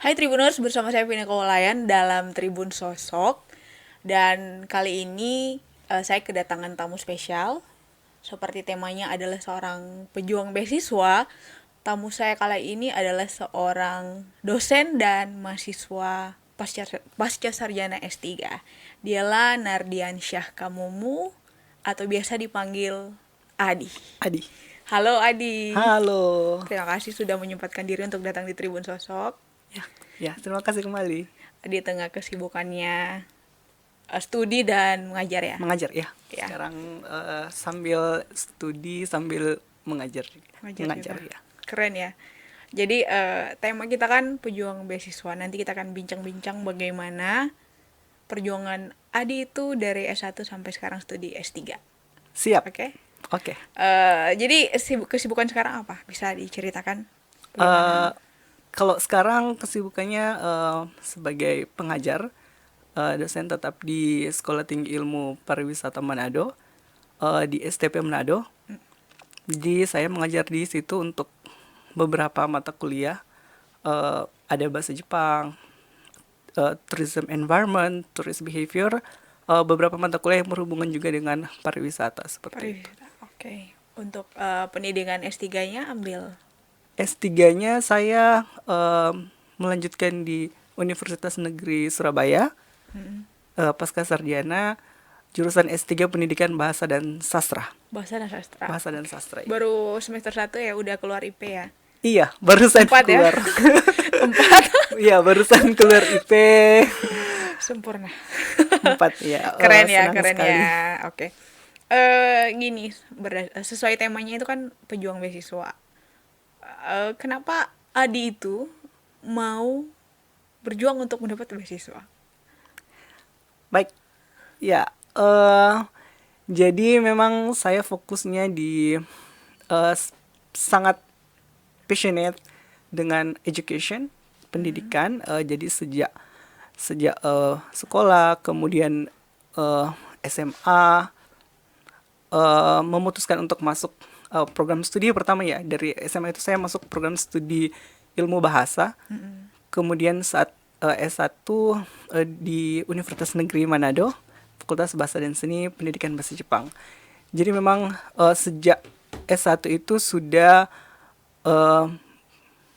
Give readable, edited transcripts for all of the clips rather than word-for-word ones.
Hai Tribuners, bersama saya Vina Kowalayan dalam Tribun Sosok. Dan kali ini saya kedatangan tamu spesial. Seperti temanya adalah seorang pejuang beasiswa. Tamu saya kali ini adalah seorang dosen dan mahasiswa pasca sarjana S3. Dialah Nardiansyah Kamumu atau biasa dipanggil Adi. Adi. Halo Adi. Halo. Terima kasih sudah menyempatkan diri untuk datang di Tribun Sosok. Ya, terima kasih kembali. Di tengah kesibukannya studi dan mengajar ya. Mengajar ya. Ya. Sekarang sambil studi sambil mengajar. Mengajar juga. Ya. Keren ya. Jadi tema kita kan pejuang beasiswa. Nanti kita akan bincang-bincang bagaimana perjuangan Adi itu dari S1 sampai sekarang studi S3. Siap. Oke. Oke. Jadi kesibukan sekarang apa? Bisa diceritakan? Kalau sekarang kesibukannya sebagai pengajar, dosen tetap di Sekolah Tinggi Ilmu Pariwisata Manado, di STP Manado. Jadi saya mengajar di situ untuk beberapa mata kuliah. Ada bahasa Jepang, tourism environment, tourist behavior, beberapa mata kuliah yang berhubungan juga dengan pariwisata seperti itu. Oke. Untuk pendidikan S3-nya ambil S3-nya saya melanjutkan di Universitas Negeri Surabaya, pasca sarjana, jurusan S3 Pendidikan Bahasa dan Sastra. bahasa dan sastra. Bahasa dan Sastra. Iya. Baru semester 1 ya udah keluar IP ya. Iya, barusan 4 keluar. Ya? 4. Iya, barusan keluar IP. Sempurna. 4 ya. Keren ya, senang keren sekali. ya. Oke. Gini, sesuai temanya itu kan pejuang beasiswa. Kenapa Adi itu mau berjuang untuk mendapat beasiswa? Baik. Ya, jadi memang saya fokusnya di sangat passionate dengan education, pendidikan. Jadi sejak sekolah, kemudian SMA, memutuskan untuk masuk program studi pertama ya. Dari SMA itu saya masuk program studi ilmu bahasa. Kemudian saat S1 di Universitas Negeri Manado, Fakultas Bahasa dan Seni Pendidikan Bahasa Jepang. Jadi memang sejak S1 itu sudah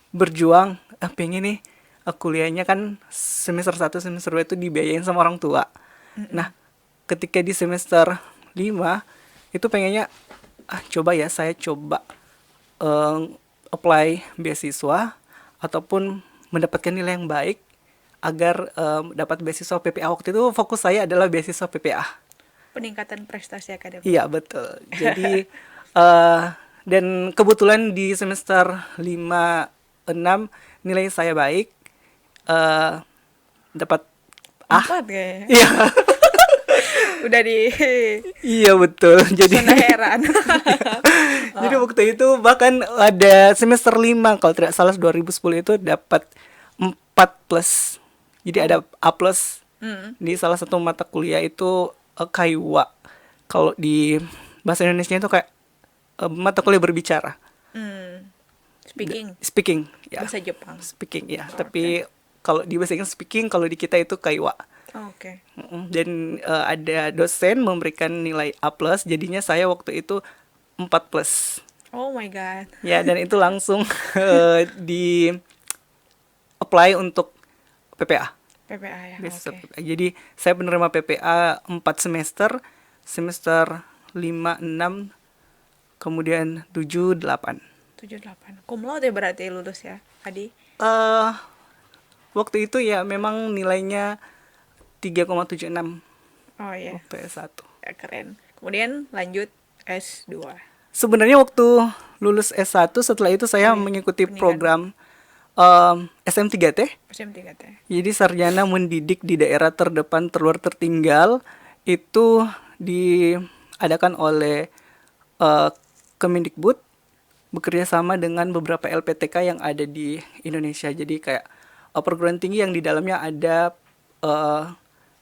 berjuang, pengen nih kuliahnya kan semester 1, semester 2 itu dibiayain sama orang tua. Nah, ketika di semester 5 itu pengennya coba ya saya coba apply beasiswa ataupun mendapatkan nilai yang baik agar dapat beasiswa PPA. Waktu itu fokus saya adalah beasiswa PPA. Peningkatan prestasi akademik. Iya, betul. Jadi dan kebetulan di semester 5, 6 nilai saya baik, dapat A. 4 kayaknya. Iya. Udah di Iya, betul. Jadi zona heran. jadi waktu itu bahkan ada semester 5 kalau tidak salah 2010 itu dapat 4+. Jadi ada A+. Di salah satu mata kuliah itu Kaiwa. Kalau di bahasa Indonesia itu kayak mata kuliah berbicara. Speaking. Ya. Bahasa Jepang. Speaking ya. Tapi kalau di bahasa Inggris speaking, kalau di kita itu Kaiwa. Oke. Dan ada dosen memberikan nilai A+, jadinya saya waktu itu 4+. Oh my god. Ya, dan itu langsung di apply untuk PPA. PPA ya. Beasiswa Oke. PPA. Jadi saya penerima PPA 4 semester, semester 5, 6, kemudian 7, 8. 78. Cum laude berarti lulus ya, Adi? Waktu itu ya memang nilainya 3,76 Oh iya. waktu S1. Ya, keren. Kemudian lanjut S2. Sebenarnya waktu lulus S1 setelah itu saya mengikuti pendidikan. program SM3T. SM3T. Jadi sarjana mendidik di daerah terdepan terluar tertinggal itu diadakan oleh Kemendikbud bekerja sama dengan beberapa LPTK yang ada di Indonesia. Jadi kayak perguruan tinggi yang di dalamnya ada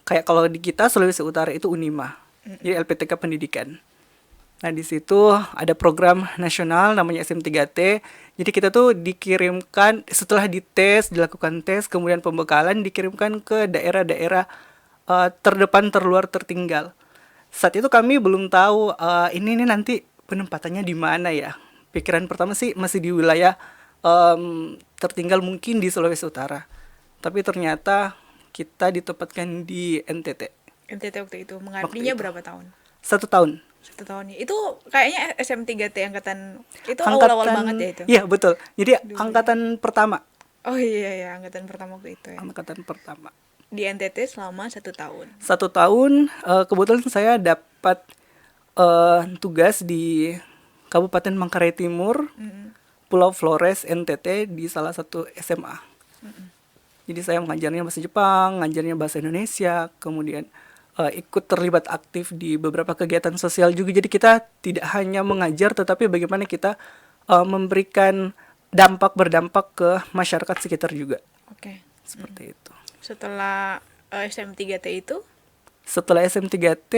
kayak kalau di kita Sulawesi Utara itu Unima. Jadi LPTK pendidikan. Nah, di situ ada program nasional namanya SM3T. Jadi kita tuh dikirimkan setelah dites, dilakukan tes, kemudian pembekalan dikirimkan ke daerah-daerah terdepan, terluar, tertinggal. Saat itu kami belum tahu ini nih nanti penempatannya di mana ya. Pikiran pertama sih masih di wilayah tertinggal mungkin di Sulawesi Utara. Tapi ternyata kita ditempatkan di NTT NTT waktu itu waktu mengabdinya itu. berapa tahun? 1 tahun. 1 tahun ya. Itu kayaknya SM3T angkatan itu awal-awal banget ya Angkatan, itu. iya betul. Jadi Dulu ya. angkatan pertama. Oh iya ya, angkatan pertama waktu itu ya. Angkatan pertama. Di NTT selama 1 tahun. 1 tahun, kebetulan saya dapat tugas di Kabupaten Manggarai Timur, Pulau Flores, NTT di salah satu SMA. Jadi saya mengajarnya bahasa Jepang, ngajarnya bahasa Indonesia, kemudian ikut terlibat aktif di beberapa kegiatan sosial juga. Jadi kita tidak hanya mengajar, tetapi bagaimana kita memberikan berdampak ke masyarakat sekitar juga. Oke. Seperti itu. Setelah SM3T itu, Setelah SM3T,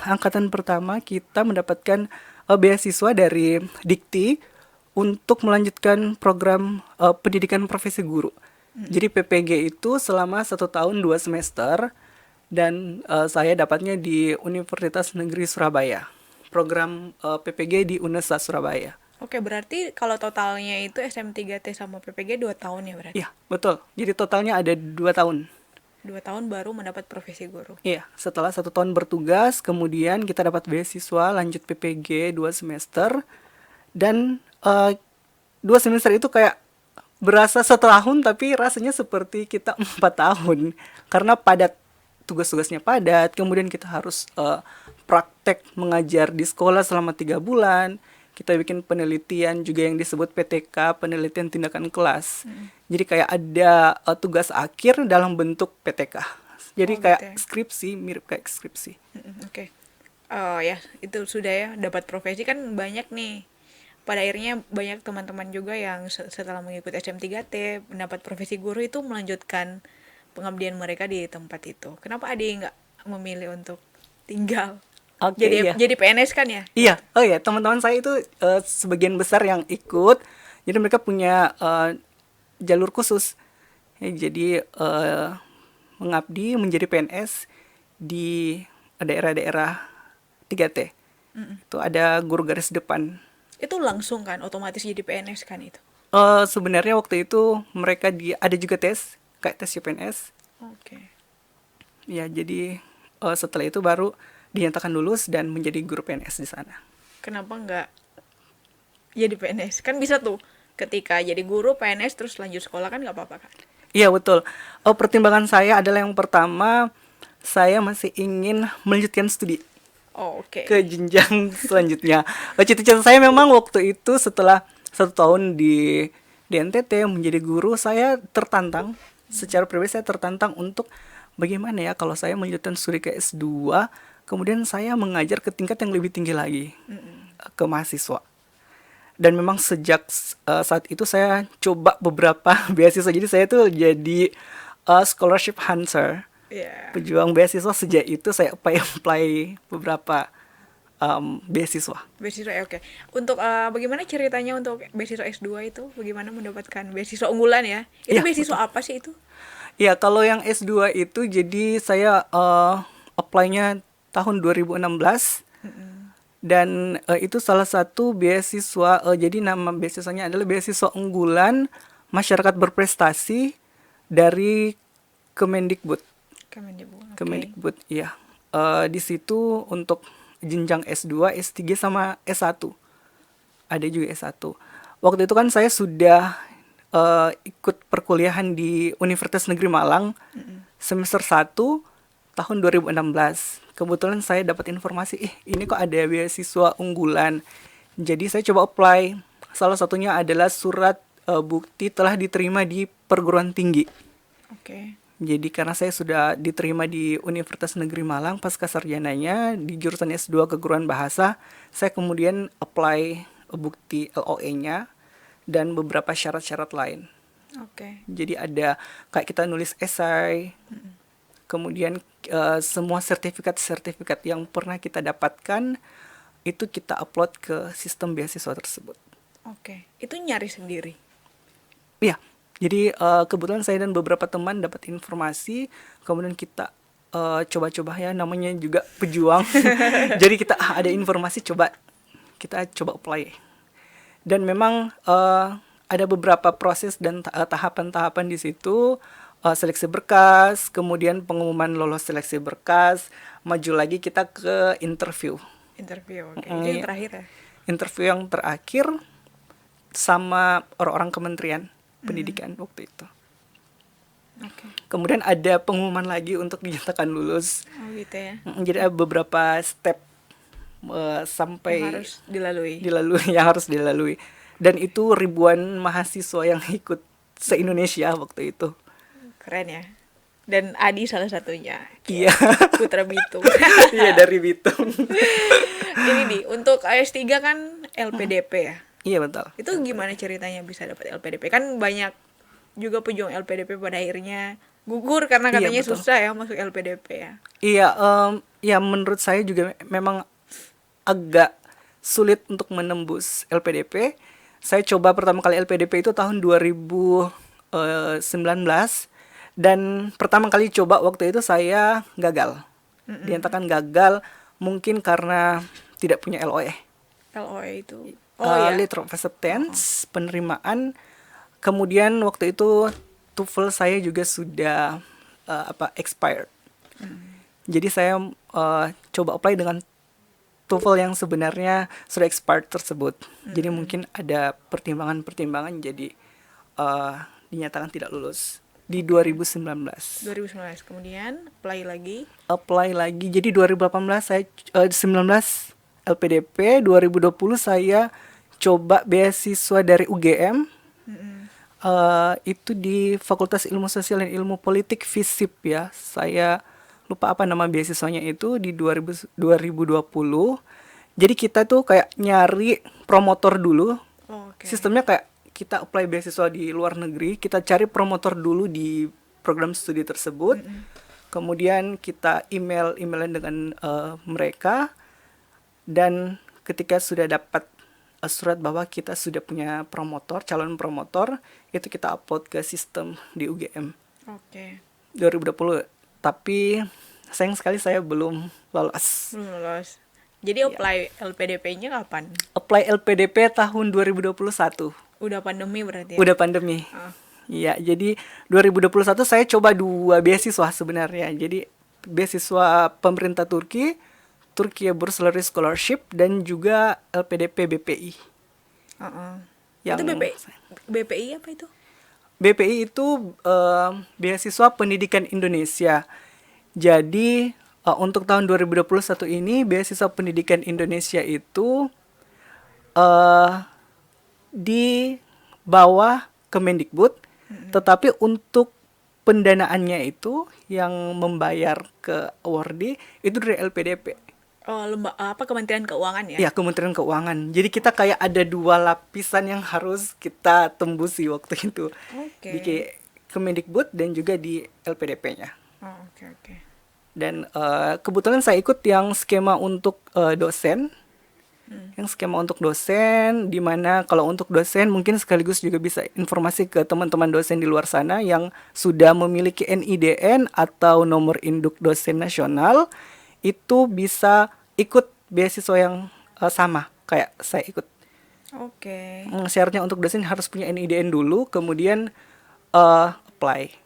angkatan pertama kita mendapatkan beasiswa dari Dikti untuk melanjutkan program pendidikan profesi guru. Jadi PPG itu selama 1 tahun 2 semester dan saya dapatnya di Universitas Negeri Surabaya. Program PPG di UNESA Surabaya. oke berarti kalau totalnya itu SM3T sama PPG 2 tahun ya berarti. Iya, betul. Jadi totalnya ada 2 tahun. 2 tahun baru mendapat profesi guru. Iya, setelah 1 tahun bertugas, kemudian kita dapat beasiswa lanjut PPG 2 semester. Dan 2 semester itu kayak berasa 1 tahun, tapi rasanya seperti kita 4 tahun. Karena padat, tugas-tugasnya padat, kemudian kita harus praktek mengajar di sekolah selama 3 bulan. Kita bikin penelitian juga yang disebut PTK, penelitian tindakan kelas. Jadi kayak ada tugas akhir dalam bentuk PTK. Jadi Oh kayak gitu ya. skripsi, mirip kayak skripsi. Oke. Oh ya, itu sudah ya dapat profesi kan banyak nih. Pada akhirnya banyak teman-teman juga yang setelah mengikuti SM3T mendapat profesi guru itu melanjutkan pengabdian mereka di tempat itu. Kenapa Adi nggak memilih untuk tinggal? Oke, Jadi iya. jadi PNS kan ya? Iya, oh ya, teman-teman saya itu sebagian besar yang ikut. Jadi mereka punya jalur khusus. Ya, jadi mengabdi menjadi PNS di daerah-daerah 3T. Itu ada guru garis depan. Itu langsung kan otomatis jadi PNS kan itu. Sebenarnya waktu itu mereka ada juga tes, kayak tes CPNS. Oke. Ya, jadi setelah itu baru dinyatakan lulus dan menjadi guru PNS di sana. Kenapa nggak jadi PNS? Kan bisa tuh ketika jadi guru PNS terus lanjut sekolah kan nggak apa-apa kan? Iya betul. Pertimbangan saya adalah yang pertama, saya masih ingin melanjutkan studi Oh, oke. ke jenjang selanjutnya. Cita-cita saya memang waktu itu setelah 1 tahun di NTT menjadi guru, saya tertantang, secara pribadi saya tertantang untuk bagaimana ya kalau saya melanjutkan studi ke S2, kemudian saya mengajar ke tingkat yang lebih tinggi lagi, ke mahasiswa. Dan memang sejak saat itu saya coba beberapa beasiswa. Jadi saya tuh jadi scholarship hunter, Iya. pejuang beasiswa. Sejak itu saya apply beberapa beasiswa. Beasiswa ya oke. Untuk bagaimana ceritanya untuk beasiswa S2 itu? Bagaimana mendapatkan beasiswa unggulan ya? Itu Iya, beasiswa betul. apa sih itu? Ya, kalau yang S2 itu jadi saya apply-nya tahun 2016. Dan itu salah satu beasiswa, jadi nama beasiswanya adalah beasiswa unggulan masyarakat berprestasi dari Kemendikbud. Kemendikbud. Oke. Kemendikbud, iya. Di situ untuk jenjang S2, S3 sama S1. Ada juga S1. Waktu itu kan saya sudah ikut perkuliahan di Universitas Negeri Malang semester 1 tahun 2016. Kebetulan saya dapat informasi, ini kok ada beasiswa unggulan. Jadi saya coba apply. Salah satunya adalah surat bukti telah diterima di perguruan tinggi. Oke. Jadi karena saya sudah diterima di Universitas Negeri Malang pasca sarjananya di jurusan S2 keguruan bahasa, saya kemudian apply bukti LOE-nya dan beberapa syarat-syarat lain. Oke. Jadi ada kayak kita nulis esai, kemudian semua sertifikat-sertifikat yang pernah kita dapatkan itu kita upload ke sistem beasiswa tersebut. Oke. Itu nyari sendiri. Iya, jadi kebetulan saya dan beberapa teman dapat informasi, kemudian kita coba-coba ya, namanya juga pejuang. Jadi kita ada informasi, kita coba apply. Dan memang ada beberapa proses dan tahapan-tahapan di situ, seleksi berkas, kemudian pengumuman lolos seleksi berkas, maju lagi kita ke interview. Interview, oke. Mm, Itu yang iya. terakhir ya? Interview yang terakhir sama orang-orang kementerian pendidikan waktu itu. Oke. Kemudian ada pengumuman lagi untuk dinyatakan lulus. Oh gitu ya. Jadi ada beberapa step sampai Yang harus dilalui. yang harus dilalui. Dan itu ribuan mahasiswa yang ikut se-Indonesia waktu itu. Keren ya. Dan Adi salah satunya. Iya. Putra Bitung. Iya, dari Bitung. Ini di untuk AS3 kan LPDP ya. Iya, betul. Itu gimana ceritanya bisa dapat LPDP? Kan banyak juga pejuang LPDP pada akhirnya gugur karena Iya, katanya betul. susah ya masuk LPDP ya. Iya, ya menurut saya juga memang agak sulit untuk menembus LPDP. Saya coba pertama kali LPDP itu tahun 2019, dan pertama kali coba waktu itu saya gagal. Dinyatakan gagal mungkin karena tidak punya LOE. LOE itu. Oh ya. Letter of Acceptance, penerimaan. Kemudian waktu itu TOEFL saya juga sudah expired. Jadi saya coba apply dengan TOEFL yang sebenarnya sudah expired tersebut. Jadi mungkin ada pertimbangan-pertimbangan, jadi dinyatakan tidak lulus di 2019. 2019 kemudian Apply lagi. Jadi 2018 saya 19 LPDP, 2020 saya coba beasiswa dari UGM. Itu di Fakultas Ilmu Sosial dan Ilmu Politik FISIP ya. Saya lupa apa nama beasiswanya itu di 2020. Jadi kita tuh kayak nyari promotor dulu. Oke. Sistemnya kayak kita apply beasiswa di luar negeri, kita cari promotor dulu di program studi tersebut. Kemudian kita emailan dengan mereka, dan ketika sudah dapat surat bahwa kita sudah punya promotor, calon promotor, itu kita upload ke sistem di UGM. Oke. 2020. Tapi sayang sekali saya belum lolos. Belum lolos. Jadi apply LPDP-nya kapan? Apply LPDP tahun 2021. Udah pandemi berarti ya? Udah pandemi. Iya, jadi 2021 saya coba 2 beasiswa sebenarnya. Jadi beasiswa pemerintah Turki Bursary Scholarship, dan juga LPDP BPI. Itu BPI apa itu? BPI itu beasiswa pendidikan Indonesia. Jadi untuk tahun 2021 ini beasiswa pendidikan Indonesia itu di bawah Kemendikbud, tetapi untuk pendanaannya itu yang membayar ke awardee itu dari LPDP. Oh, Kementerian Keuangan ya? Ya, Kementerian Keuangan. Jadi kita kayak ada 2 lapisan yang harus kita tembusi waktu itu. Oke. Di Kemendikbud dan juga di LPDP-nya. Oh, oke. Dan kebetulan saya ikut yang skema untuk dosen. Yang skema untuk dosen, di mana kalau untuk dosen mungkin sekaligus juga bisa informasi ke teman-teman dosen di luar sana yang sudah memiliki NIDN atau nomor induk dosen nasional, itu bisa ikut beasiswa yang sama kayak saya ikut. Oke. Syaratnya untuk dosen harus punya NIDN dulu, kemudian apply.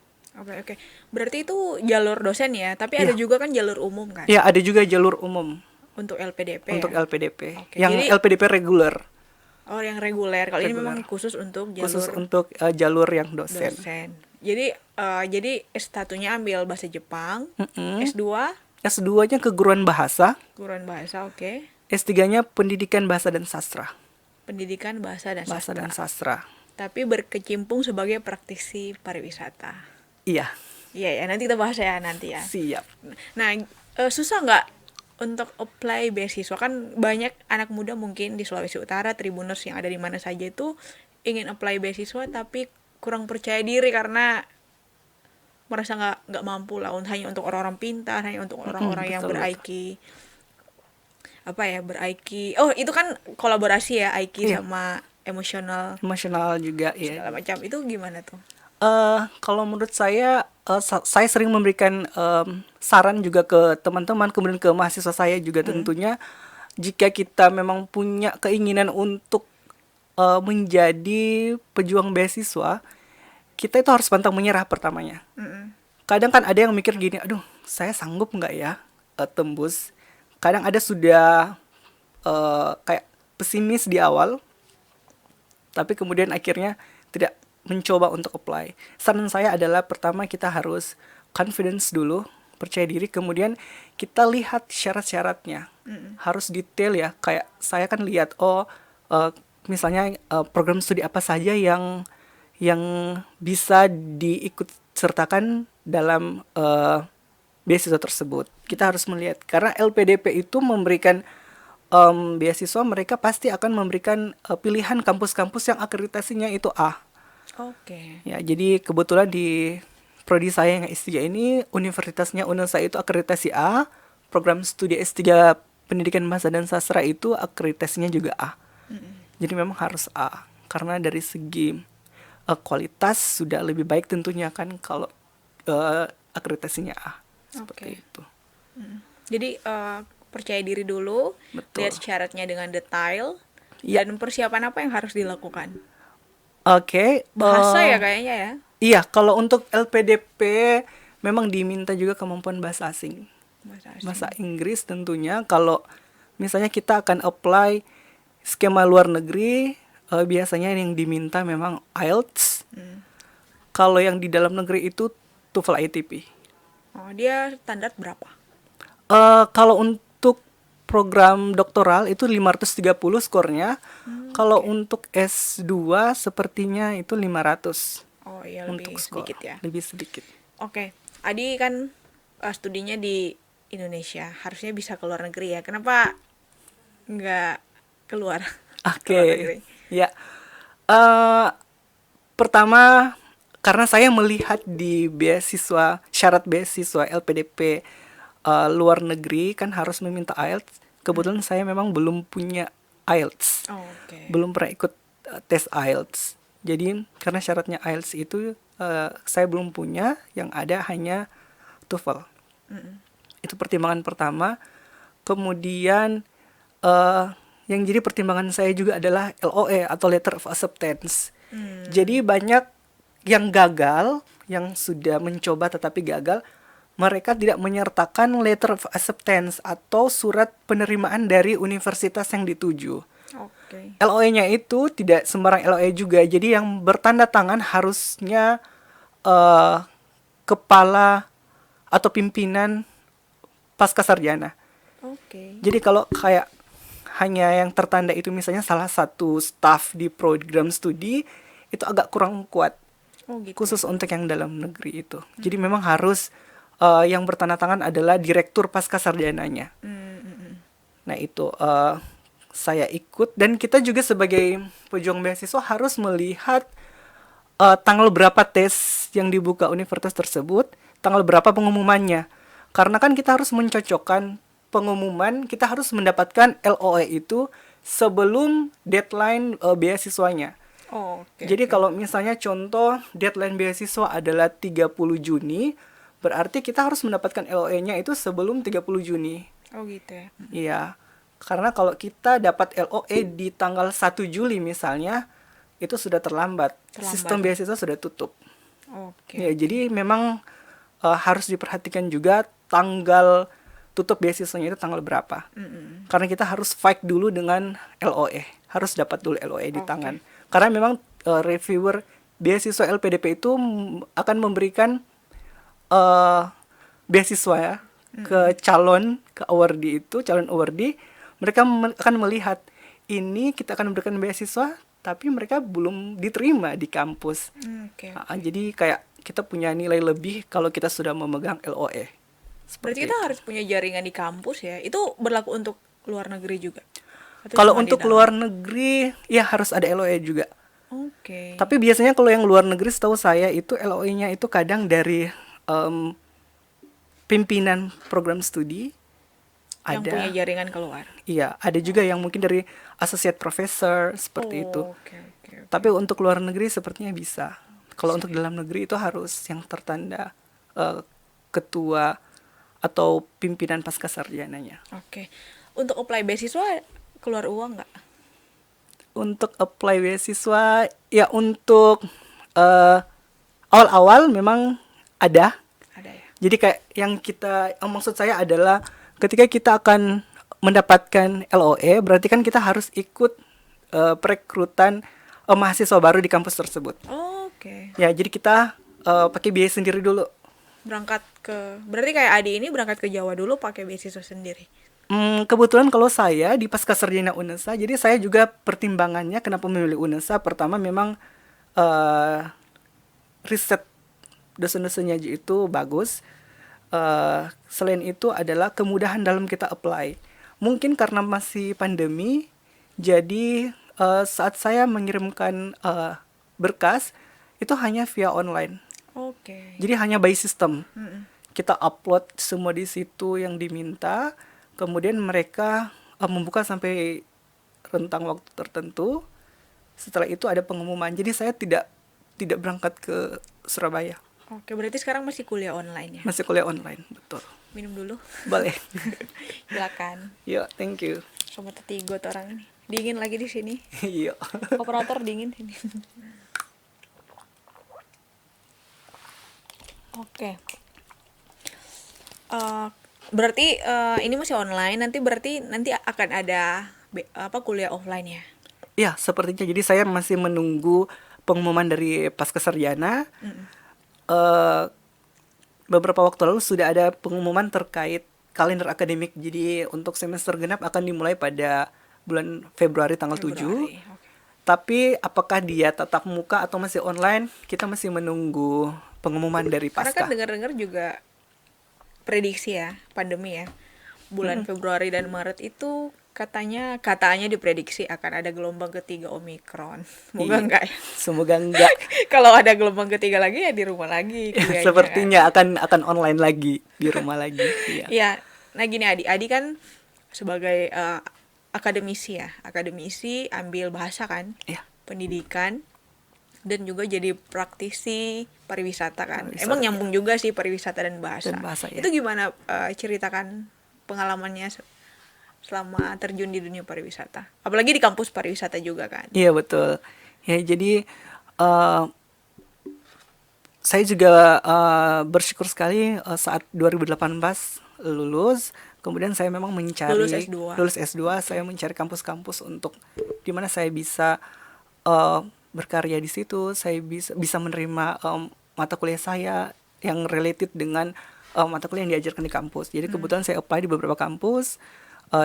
Oke. Berarti itu jalur dosen ya, tapi ada juga kan jalur umum kan? Ya, ada juga jalur umum Untuk LPDP untuk ya? LPDP. Oke, Yang jadi- LPDP reguler, Oh, yang reguler. Kalau ini Reguler. memang khusus untuk jalur khusus untuk jalur yang dosen. dosen. Jadi S1-nya ambil bahasa Jepang, S2 S2-nya keguruan bahasa, guruan bahasa, oke. S3-nya pendidikan bahasa dan sastra. Pendidikan bahasa dan Bahasa sastra. dan sastra. Tapi berkecimpung sebagai praktisi pariwisata. Iya, Iya ya, nanti kita bahas ya nanti ya. siap. Nah, susah nggak untuk apply beasiswa? Kan banyak anak muda mungkin di Sulawesi Utara, Tribuners yang ada di mana saja itu ingin apply beasiswa tapi kurang percaya diri karena merasa nggak mampu lah, hanya untuk orang-orang pintar, hanya untuk orang-orang yang betul, ber-IQ. apa ya, ber-IQ. Oh, itu kan kolaborasi ya, IQ Iya, sama emosional emosional juga ya. segala macam. Itu gimana tuh? Kalau menurut saya, saya sering memberikan saran juga ke teman-teman, kemudian ke mahasiswa saya juga tentunya, jika kita memang punya keinginan untuk menjadi pejuang beasiswa, kita itu harus pantang menyerah pertamanya. Kadang kan ada yang mikir gini, aduh, saya sanggup nggak ya tembus. Kadang ada sudah kayak pesimis di awal, tapi kemudian akhirnya tidak mencoba untuk apply. Saran saya adalah pertama kita harus confidence dulu, percaya diri, kemudian kita lihat syarat-syaratnya. Harus detail ya, kayak saya kan lihat, misalnya program studi apa saja yang bisa diikut sertakan dalam beasiswa tersebut. Kita harus melihat karena LPDP itu memberikan beasiswa, mereka pasti akan memberikan pilihan kampus-kampus yang akreditasinya itu A. Oke. Ya, jadi kebetulan di prodi saya yang S3 ini universitasnya Unesa itu akreditasi A, program studi S3 Pendidikan Bahasa dan Sastra itu akreditasinya juga A. Jadi memang harus A karena dari segi kualitas sudah lebih baik tentunya kan kalau akreditasinya A. Seperti Oke. itu. Jadi percaya diri dulu, Betul. lihat syaratnya dengan detail, Iya. dan persiapan apa yang harus dilakukan? Oke, Bahasa ya kayaknya ya. iya, kalau untuk LPDP memang diminta juga kemampuan bahasa asing. Bahasa Bahasa asing. Inggris tentunya. Kalau misalnya kita akan apply skema luar negeri, biasanya yang diminta memang IELTS. Kalau yang di dalam negeri itu TOEFL ITP. Oh, dia standar berapa? Kalau untuk program doktoral itu 530 skornya. Kalau untuk S2 sepertinya itu 500 Oh iya, untuk lebih skor. sedikit ya. Lebih sedikit. Oke, Adi kan studinya di Indonesia, harusnya bisa ke luar negeri ya. Kenapa nggak keluar? Ke luar Oke, negeri. ya. Eh, Pertama, karena saya melihat di beasiswa, syarat beasiswa LPDP luar negeri kan harus meminta IELTS. Kebetulan saya memang belum punya IELTS. Oh, oke. Belum pernah ikut tes IELTS. Jadi karena syaratnya IELTS itu saya belum punya, yang ada hanya TOEFL. Itu pertimbangan pertama. Kemudian eh, yang jadi pertimbangan saya juga adalah LOE atau Letter of Acceptance. Jadi banyak yang gagal, yang sudah mencoba tetapi gagal, mereka tidak menyertakan Letter of Acceptance atau surat penerimaan dari universitas yang dituju. Oke. LOE-nya itu tidak sembarang LOE juga. Jadi yang bertanda tangan harusnya eh, kepala atau pimpinan pasca sarjana. Oke. Jadi kalau kayak hanya yang tertanda itu misalnya salah satu staff di program studi, itu agak kurang kuat Oh gitu. khusus untuk yang dalam negeri itu. Jadi memang harus yang bertanda tangan adalah direktur pasca sarjananya. Nah itu saya ikut, dan kita juga sebagai pejuang beasiswa harus melihat tanggal berapa tes yang dibuka universitas tersebut, tanggal berapa pengumumannya. Karena kan kita harus mencocokkan pengumuman, kita harus mendapatkan LOE itu sebelum deadline beasiswanya. Oh, oke. Jadi Oke. kalau misalnya contoh deadline beasiswa adalah 30 Juni, berarti kita harus mendapatkan LOE-nya itu sebelum 30 Juni. Oh gitu ya. Iya. Karena kalau kita dapat LOE di tanggal 1 Juli misalnya, itu sudah terlambat. Terlambat Sistem ya. beasiswa sudah tutup. Oke. Ya, jadi memang harus diperhatikan juga tanggal tutup beasiswanya itu tanggal berapa. Karena kita harus fight dulu dengan LOE. Harus dapat dulu LOE di Oke. tangan. Karena memang reviewer beasiswa LPDP itu akan memberikan beasiswa ya ke calon, ke awardee itu, calon awardee. Mereka akan melihat ini kita akan memberikan beasiswa, tapi mereka belum diterima di kampus. Oke. Jadi kayak kita punya nilai lebih kalau kita sudah memegang LOE. Berarti Seperti kita itu. harus punya jaringan di kampus ya. Itu berlaku untuk luar negeri juga? Atau Kalau cuma di untuk dalam? luar negeri, ya harus ada LOE juga. Oke. Tapi biasanya kalau yang luar negeri, setahu saya itu LOE-nya itu kadang dari pimpinan program studi Yang punya ada. jaringan keluar. Iya, ada juga yang mungkin dari associate professor seperti itu. Oh, oke oke oke. Tapi untuk luar negeri sepertinya bisa. Kalau Bisa untuk ya. dalam negeri itu harus yang tertanda eh, ketua atau pimpinan pasca sarjananya. Oke. Untuk apply beasiswa keluar uang nggak? Untuk apply beasiswa, ya untuk eh, awal-awal memang ada. Ada ya. Jadi kayak yang maksud saya adalah ketika kita akan mendapatkan LOE, berarti kan kita harus ikut perekrutan mahasiswa baru di kampus tersebut. Oh, oke. Ya, jadi kita pakai biaya sendiri dulu. Berarti kayak Adi ini berangkat ke Jawa dulu pakai beasiswa sendiri. Kebetulan kalau saya di pasca sarjana UNESA, jadi saya juga pertimbangannya kenapa memilih UNESA. Pertama memang eh, riset dosen-dosennya itu bagus. Selain itu adalah kemudahan dalam kita apply. Mungkin karena masih pandemi, jadi saat saya mengirimkan berkas itu hanya via online. Oke. Jadi hanya by system. Mm-mm. Kita upload semua di situ yang diminta, kemudian mereka membuka sampai rentang waktu tertentu. Setelah itu ada pengumuman. Jadi saya tidak berangkat ke Surabaya. Oke, berarti sekarang masih kuliah online ya? Masih kuliah online, betul. Minum dulu. Boleh. Silakan. Yuk, thank you. Sama tetigot orang ini. Dingin lagi di sini. Yuk. Operator dingin sini. Oke. Eh, berarti ini masih online. Nanti akan ada kuliah offline ya? Ya, sepertinya. Jadi saya masih menunggu pengumuman dari pasca sarjana. Eh, Beberapa waktu lalu sudah ada pengumuman terkait kalender akademik. Jadi untuk semester genap akan dimulai pada bulan Februari tanggal 7. Februari. Oke. Tapi apakah dia tatap muka atau masih online, kita masih menunggu pengumuman dari Karena kan pasca. dengar-dengar juga prediksi ya, pandemi ya. Bulan Februari dan Maret itu katanya diprediksi akan ada gelombang ketiga Omikron. Semoga Iya. enggak ya. Semoga enggak. Kalau ada gelombang ketiga lagi ya di rumah lagi kuliahnya kan. Sepertinya akan online lagi di rumah lagi. Iya. Iya. Nah gini Adi kan sebagai akademisi ya. Akademisi ambil bahasa kan, Iya. pendidikan, dan juga jadi praktisi pariwisata kan. Pariwisata, Emang nyambung juga sih pariwisata dan bahasa. Dan bahasa, ya. Itu gimana ceritakan pengalamannya selama terjun di dunia pariwisata? Apalagi di kampus pariwisata juga kan. Iya, betul. Ya, jadi eh, saya juga bersyukur sekali saat 2018 lulus, kemudian saya memang mencari Lulus S2. saya mencari kampus-kampus untuk di mana saya bisa berkarya di situ, saya bisa menerima mata kuliah saya yang related dengan mata kuliah yang diajarkan di kampus. Jadi kebetulan saya apply di beberapa kampus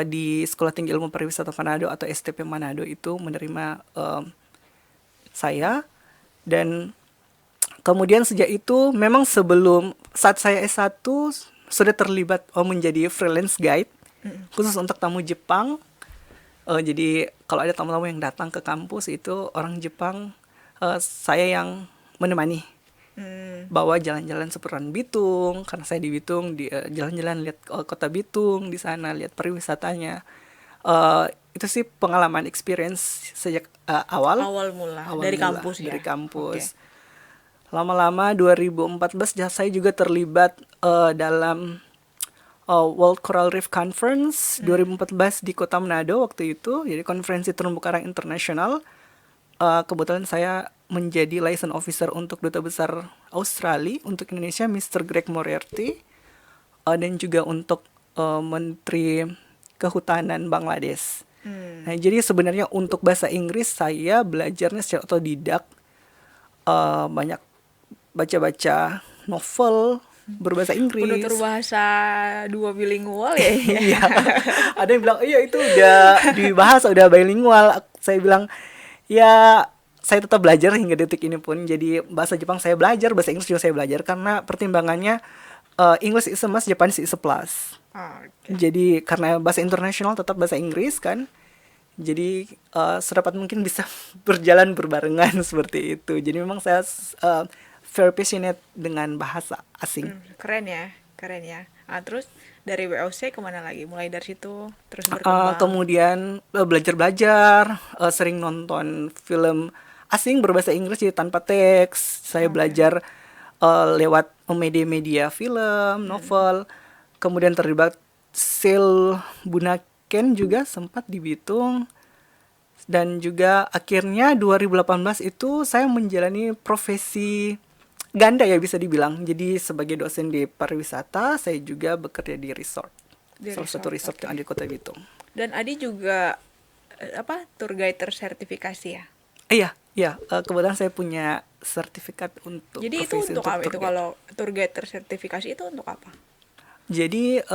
di Sekolah Tinggi Ilmu Pariwisata Manado atau STP Manado itu menerima saya. Dan kemudian sejak itu memang sebelum saat saya S1 sudah terlibat menjadi freelance guide khusus untuk tamu Jepang. Jadi kalau ada tamu-tamu yang datang ke kampus itu orang Jepang, saya yang menemani. Bawa jalan-jalan seputaran Bitung, karena saya di Bitung, jalan-jalan lihat kota Bitung di sana, lihat pariwisatanya. Itu sih pengalaman experience sejak awal Awal mula, dari kampus ya. dari kampus. Oke. Lama-lama 2014 saya juga terlibat dalam World Coral Reef Conference 2014 di Kota Manado waktu itu. Jadi konferensi terumbu karang internasional. Kebetulan saya menjadi liaison officer untuk Duta Besar Australia untuk Indonesia, Mr. Greg Moriarty, dan juga untuk Menteri Kehutanan Bangladesh. Nah, jadi sebenarnya untuk bahasa Inggris saya belajarnya secara otodidak, banyak baca-baca novel berbahasa Inggris. Penutur bahasa dua bilingual ya. Iya. Ada yang bilang, iya itu udah dibahas, udah bilingual. Saya bilang, ya saya tetap belajar hingga detik ini pun. Jadi bahasa Jepang saya belajar, bahasa Inggris juga saya belajar. Karena pertimbangannya English is a must, Japanese is a plus. Oke. Jadi karena bahasa internasional tetap bahasa Inggris kan. Jadi sedapat mungkin bisa berjalan berbarengan seperti itu. Jadi memang saya very passionate dengan bahasa asing. Keren ya. Terus dari WOC kemana lagi? Mulai dari situ terus berkembang. Kemudian belajar-belajar, sering nonton film asing berbahasa Inggris jadi tanpa teks. Saya Oke. belajar lewat media-media film, novel. Kemudian terlibat sale Bunaken juga sempat di Bitung. Dan juga akhirnya 2018 itu saya menjalani profesi ganda ya bisa dibilang. Jadi sebagai dosen di pariwisata, saya juga bekerja di resort. Di Salah satu resort, resort oke. yang ada di Kota Bitung. Dan Adi juga apa tour guide tersertifikasi ya. Iya, iya, kebetulan saya punya sertifikat untuk Jadi itu profesi untuk untuk apa tour itu guide. kalau tour guide tersertifikasi itu untuk apa? Jadi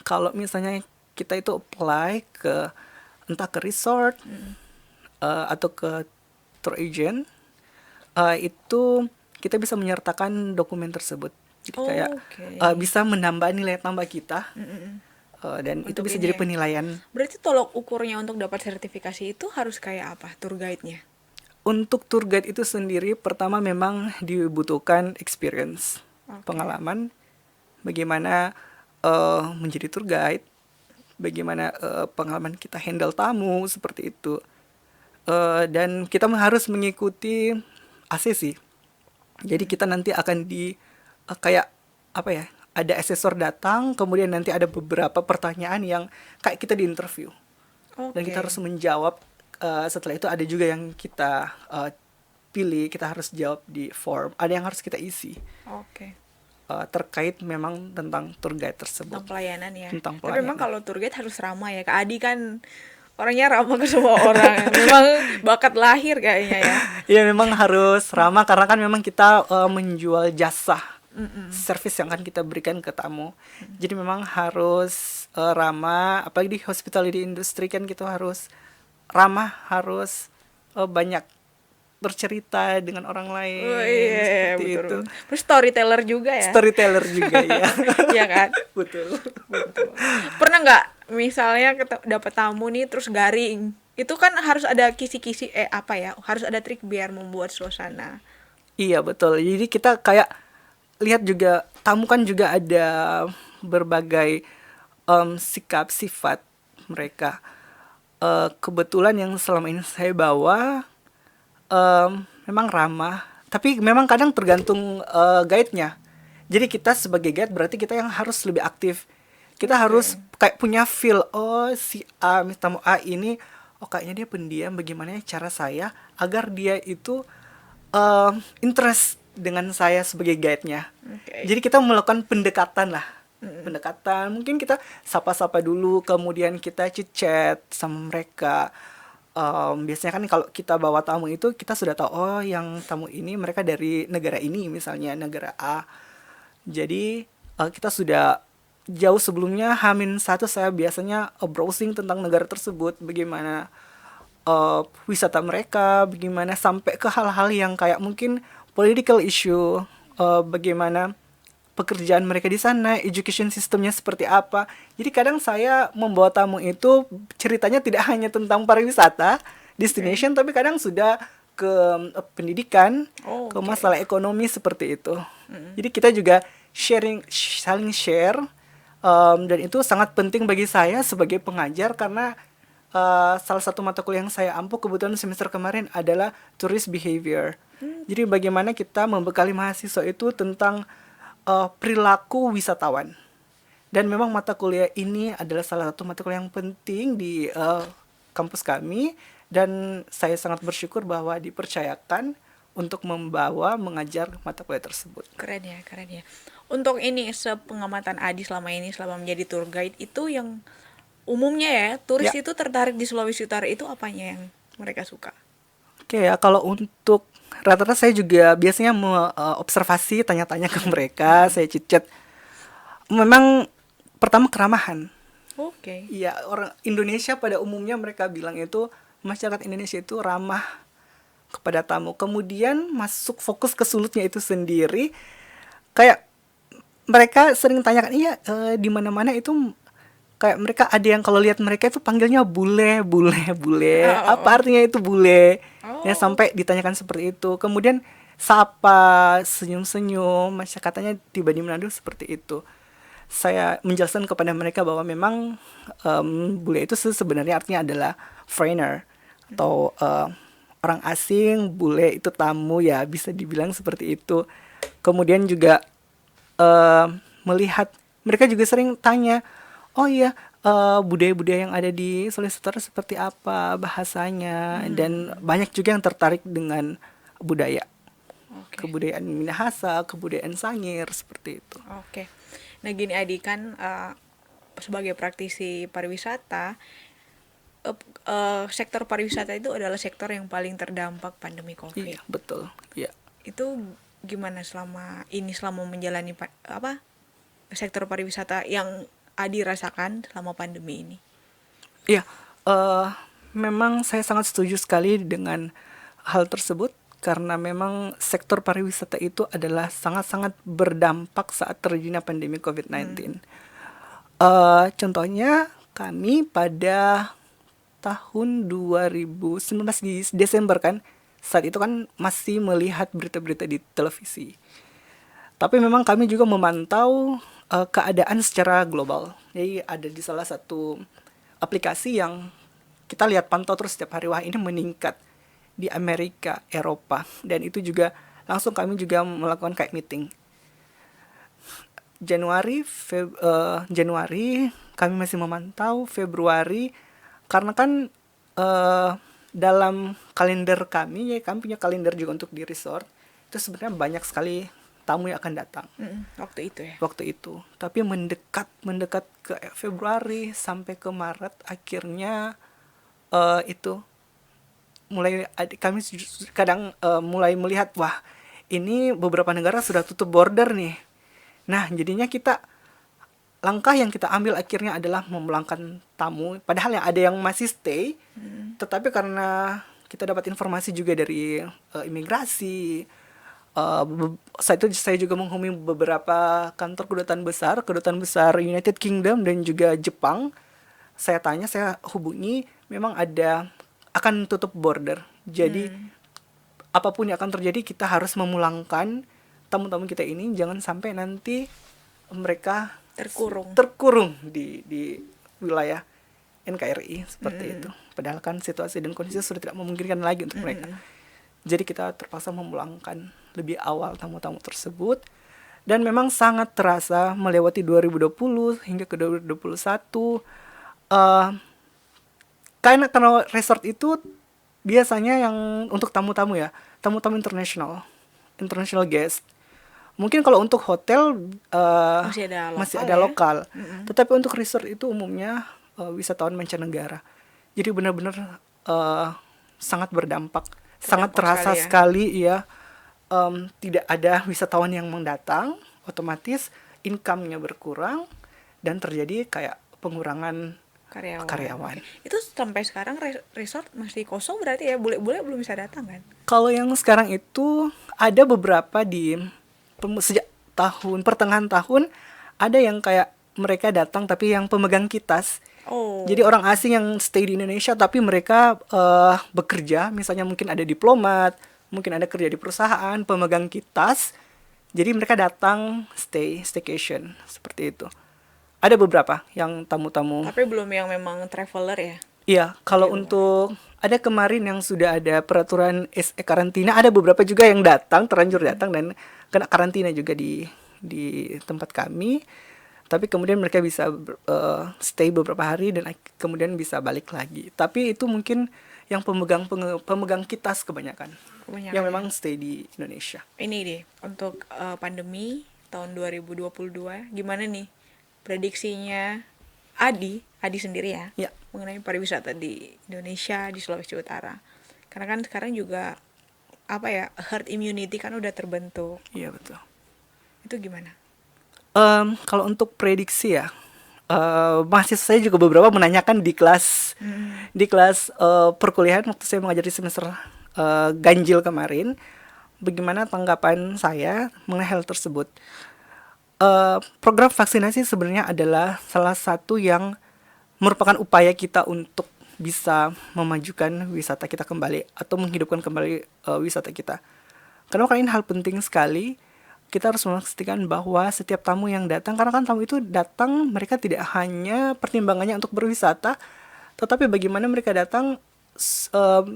kalau misalnya kita itu apply ke entah ke resort atau ke tour agent, itu kita bisa menyertakan dokumen tersebut. Jadi kayak Oke. bisa menambah nilai tambah kita, dan itu Untuk bisa ini jadi ya. penilaian. Berarti tolok ukurnya untuk dapat sertifikasi itu harus kayak apa tour guide-nya? Untuk tour guide itu sendiri, pertama memang dibutuhkan experience, Oke. pengalaman, bagaimana menjadi tour guide, bagaimana pengalaman kita handle tamu seperti itu. Dan kita harus mengikuti ACC. Jadi kita nanti akan kayak apa ya? Ada asesor datang, kemudian nanti ada beberapa pertanyaan yang kayak kita di interview. Dan kita harus Oke. menjawab. Setelah itu ada juga yang kita pilih, kita harus jawab di form. Ada yang harus kita isi Oke. terkait memang tentang tour guide tersebut, Tentang pelayanan ya. tentang Tapi memang pelayanan. kalau tour guide harus ramah ya. Kak Adi kan orangnya ramah ke semua orang. Memang bakat lahir kayaknya ya. Ya memang harus ramah karena kan memang kita menjual jasa service yang akan kita berikan ke tamu. Jadi memang harus ramah, apalagi di hospitality industry kan kita harus ramah, harus banyak bercerita dengan orang Oh lain iya, seperti betul. itu. Terus storyteller juga ya. Storyteller juga ya. Iya kan? Betul. Betul. Pernah nggak misalnya dapat tamu nih terus garing? Itu kan harus ada kisi-kisi apa ya? Harus ada trik biar membuat suasana. Iya betul. Jadi kita kayak lihat juga tamu kan juga ada berbagai sikap sifat mereka. Kebetulan yang selama ini saya bawa memang ramah, tapi memang kadang tergantung guide-nya. Jadi kita sebagai guide berarti kita yang harus lebih aktif. Kita harus Oke. kayak punya feel, oh si A, tamu A ini, oh kayaknya dia pendiam, bagaimana ya cara saya agar dia itu interest dengan saya sebagai guide-nya. Oke. Jadi kita melakukan pendekatan lah. Pendekatan, mungkin kita sapa-sapa dulu, kemudian kita chit-chat sama mereka. Biasanya kan kalau kita bawa tamu itu kita sudah tahu, oh yang tamu ini mereka dari negara ini, misalnya negara A. Jadi kita sudah jauh sebelumnya H-1 saya biasanya browsing tentang negara tersebut, bagaimana wisata mereka, bagaimana sampai ke hal-hal yang kayak mungkin political issue, bagaimana pekerjaan mereka di sana, education systemnya seperti apa. Jadi kadang saya membawa tamu itu ceritanya tidak hanya tentang pariwisata, Oke. destination, tapi kadang sudah ke pendidikan, ke Oke. masalah ekonomi seperti itu. Jadi kita juga saling share, dan itu sangat penting bagi saya sebagai pengajar karena salah satu mata kuliah yang saya ampuh kebetulan semester kemarin adalah tourist behavior. Jadi bagaimana kita membekali mahasiswa itu tentang perilaku wisatawan. Dan memang mata kuliah ini adalah salah satu mata kuliah yang penting di kampus kami dan saya sangat bersyukur bahwa dipercayakan untuk mengajar mata kuliah tersebut. Keren ya, keren ya. Untuk ini sepengamatan Adi selama ini selama menjadi tour guide itu yang umumnya ya, turis Ya, itu tertarik di Sulawesi Utara itu apanya yang mereka suka? oke ya, kalau untuk rata-rata saya juga biasanya mau observasi, tanya-tanya ke mereka, saya chit-chat. Memang pertama keramahan. Oke. Iya, orang Indonesia pada umumnya mereka bilang itu masyarakat Indonesia itu ramah kepada tamu. Kemudian masuk fokus ke sulutnya itu sendiri. Kayak mereka sering tanyakan, iya di mana-mana itu kayak mereka ada yang kalau lihat mereka itu panggilnya bule, bule, bule. Oh, Apa artinya itu bule? Ya oh, sampai ditanyakan seperti itu. Kemudian sapa, senyum-senyum, masya katanya tiba di Manado seperti itu. saya menjelaskan kepada mereka bahwa memang bule itu sebenarnya artinya adalah foreigner atau orang asing, bule itu tamu ya, bisa dibilang seperti itu. Kemudian juga melihat mereka juga sering tanya, oh iya, budaya-budaya yang ada di Sulawesi Utara seperti apa bahasanya, dan banyak juga yang tertarik dengan budaya, Oke. kebudayaan Minahasa, kebudayaan Sangir seperti itu. Oke. Nah, gini Adi kan sebagai praktisi pariwisata, sektor pariwisata itu adalah sektor yang paling terdampak pandemi COVID. Iya, betul. Iya. Itu gimana selama menjalani sektor pariwisata yang Adi rasakan selama pandemi ini? Iya, eh, memang saya sangat setuju sekali dengan hal tersebut karena memang sektor pariwisata itu adalah sangat-sangat berdampak saat terjadinya pandemi COVID-19. Contohnya kami pada tahun 2019 di Desember kan, saat itu kan masih melihat berita-berita di televisi. Tapi memang kami juga memantau keadaan secara global. Jadi ada di salah satu aplikasi yang kita lihat pantau terus setiap hari, wah ini meningkat di Amerika, Eropa, dan itu juga langsung kami juga melakukan kayak meeting. Januari kami masih memantau, Februari karena kan dalam kalender kami, ya kami punya kalender juga untuk di resort, itu sebenarnya banyak sekali tamu yang akan datang Waktu itu ya. waktu itu. Tapi mendekat ke Februari sampai ke Maret, akhirnya itu kami kadang mulai melihat, wah ini beberapa negara sudah tutup border nih. Nah jadinya langkah yang kita ambil akhirnya adalah memulangkan tamu. Padahal yang ada yang masih stay, tetapi karena kita dapat informasi juga dari imigrasi, saat itu saya juga menghubungi beberapa kantor kedutaan besar United Kingdom dan juga Jepang. Saya hubungi, memang akan tutup border. Jadi apapun yang akan terjadi, kita harus memulangkan tamu-tamu kita ini, jangan sampai nanti mereka terkurung di wilayah NKRI seperti itu. Padahal kan situasi dan kondisi sudah tidak memungkinkan lagi untuk mereka. Jadi kita terpaksa memulangkan lebih awal tamu-tamu tersebut. Dan memang sangat terasa melewati 2020 hingga ke 2021. Karena resort itu biasanya yang untuk tamu-tamu ya, tamu-tamu international guest. Mungkin kalau untuk hotel masih ada lokal. Tetapi untuk resort itu umumnya wisatawan mancanegara. Jadi benar-benar sangat berdampak, sangat terasa sekali ya. Tidak ada wisatawan yang mendatang, otomatis income-nya berkurang dan terjadi kayak pengurangan karyawan. Itu sampai sekarang resort masih kosong berarti ya, bule-bule belum bisa datang kan? Kalau yang sekarang itu ada beberapa sejak pertengahan tahun ada yang kayak mereka datang tapi yang pemegang kitas. Jadi orang asing yang stay di Indonesia tapi mereka bekerja, misalnya mungkin ada diplomat, mungkin ada kerja di perusahaan, pemegang kitas. Jadi mereka datang staycation seperti itu. Ada beberapa yang tamu-tamu. Tapi belum yang memang traveler ya? Iya, kalau untuk ada kemarin yang sudah ada peraturan SE karantina, ada beberapa juga yang terlanjur datang dan kena karantina juga di tempat kami. Tapi kemudian mereka bisa stay beberapa hari dan kemudian bisa balik lagi. Tapi itu mungkin yang pemegang kitas kebanyakan yang memang stay di Indonesia. Ini deh, untuk pandemi tahun 2022, gimana nih prediksinya Adi sendiri ya, mengenai pariwisata di Indonesia, di Sulawesi Utara? Karena kan sekarang juga herd immunity kan udah terbentuk. Iya betul. Itu gimana? Kalau untuk prediksi ya, mahasiswa saya juga beberapa menanyakan di kelas perkuliahan waktu saya mengajar di semester ganjil kemarin, bagaimana tanggapan saya mengenai hal tersebut. Program vaksinasi sebenarnya adalah salah satu yang merupakan upaya kita untuk bisa memajukan wisata kita kembali atau menghidupkan kembali wisata kita. Karena ini hal penting sekali. kita harus memastikan bahwa setiap tamu yang datang, karena kan tamu itu datang, mereka tidak hanya pertimbangannya untuk berwisata, tetapi bagaimana mereka datang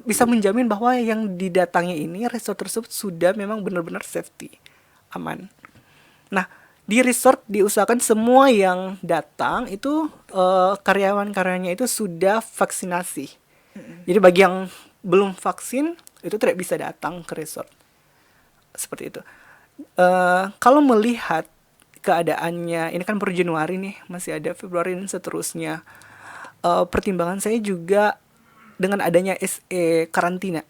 bisa menjamin bahwa yang didatangi ini resort tersebut sudah memang benar-benar safety, aman. Nah, di resort diusahakan semua yang datang itu karyawan-karyanya itu sudah vaksinasi. Jadi bagi yang belum vaksin itu tidak bisa datang ke resort. Seperti itu. Kalau melihat keadaannya, ini kan per Januari nih, masih ada Februari dan seterusnya. Pertimbangan saya juga dengan adanya SE karantina.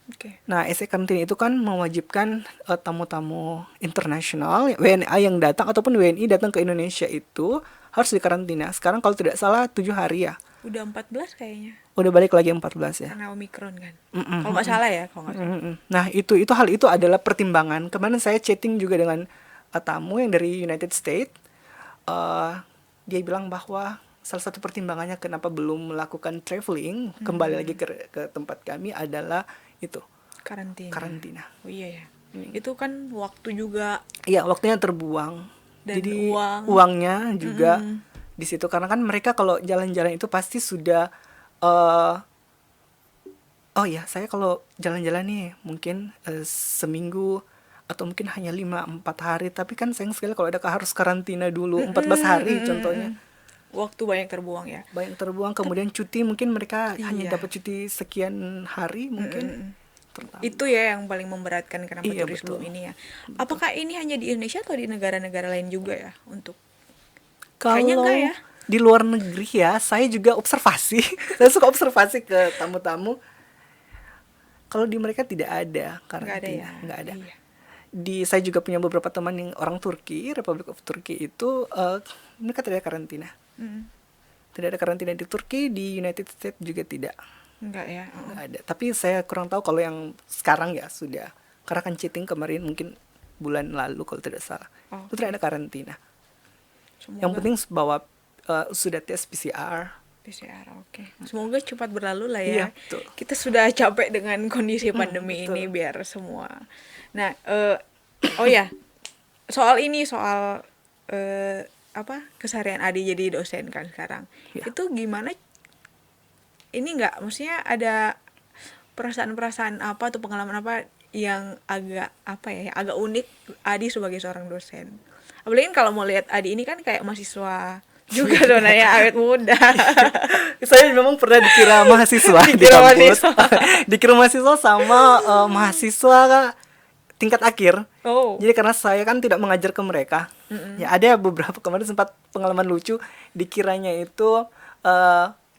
Oke. Nah, SE karantina itu kan mewajibkan tamu-tamu internasional, WNA yang datang ataupun WNI datang ke Indonesia itu harus dikarantina. Sekarang kalau tidak salah 7 hari ya. Udah 14 kayaknya. Udah balik lagi 14 ya. Karena Omikron kan. Kalau nggak salah ya, kalau nggak salah. Nah, itu hal itu adalah pertimbangan. Kemarin saya chatting juga dengan tamu yang dari United States. Dia bilang bahwa salah satu pertimbangannya kenapa belum melakukan traveling kembali lagi ke tempat kami adalah itu karantina. Oh iya ya. Itu kan waktu juga Iya, waktunya terbuang. dan Jadi uang. uangnya juga di situ, karena kan mereka kalau jalan-jalan itu pasti sudah oh ya, saya kalau jalan-jalan nih mungkin seminggu atau mungkin hanya 5-4 hari, tapi kan sayang sekali kalau ada harus karantina dulu 14 hari contohnya. Waktu banyak terbuang ya. Banyak terbuang, kemudian cuti mungkin mereka hanya Iya. dapat cuti sekian hari mungkin. Itu ya yang paling memberatkan kenapa Iya, turis betul. belum ini ya. Apakah ini hanya di Indonesia atau di negara-negara lain juga ya untuk Kayaknya Kalau enggak ya. di luar negeri ya, saya juga observasi. Saya suka observasi ke tamu-tamu. Kalau di mereka tidak ada nggak ada karantina, ya? nggak ada. Iya. Saya juga punya beberapa teman yang orang Turki, Republic of Turkey itu mereka tidak ada karantina. Mm, Tidak ada karantina di Turki, di United States juga tidak. enggak ya. Nggak ada. Tapi saya kurang tahu kalau yang sekarang ya sudah. Karena kan chatting kemarin mungkin bulan lalu kalau tidak salah. Oh, Itu tidak ada karantina. Semoga Yang penting bawa sudah tes PCR. PCR, oke. Semoga cepat berlalu lah Iya, ya. betul. Kita sudah capek dengan kondisi pandemi betul. ini biar semua. Nah, oh ya, soal keseharian Adi jadi dosen kan sekarang. Iya. Itu gimana? Ini nggak, maksudnya ada perasaan-perasaan apa atau pengalaman apa yang agak agak unik Adi sebagai seorang dosen. Apalagi kan kalau mau lihat Adi ini kan kayak mahasiswa juga sebenarnya awet muda. Saya memang pernah dikira mahasiswa di Dikira kampus. mahasiswa. Dikira mahasiswa sama mahasiswa tingkat akhir. Oh. Jadi karena saya kan tidak mengajar ke mereka. Ya ada beberapa kemarin sempat pengalaman lucu, dikiranya itu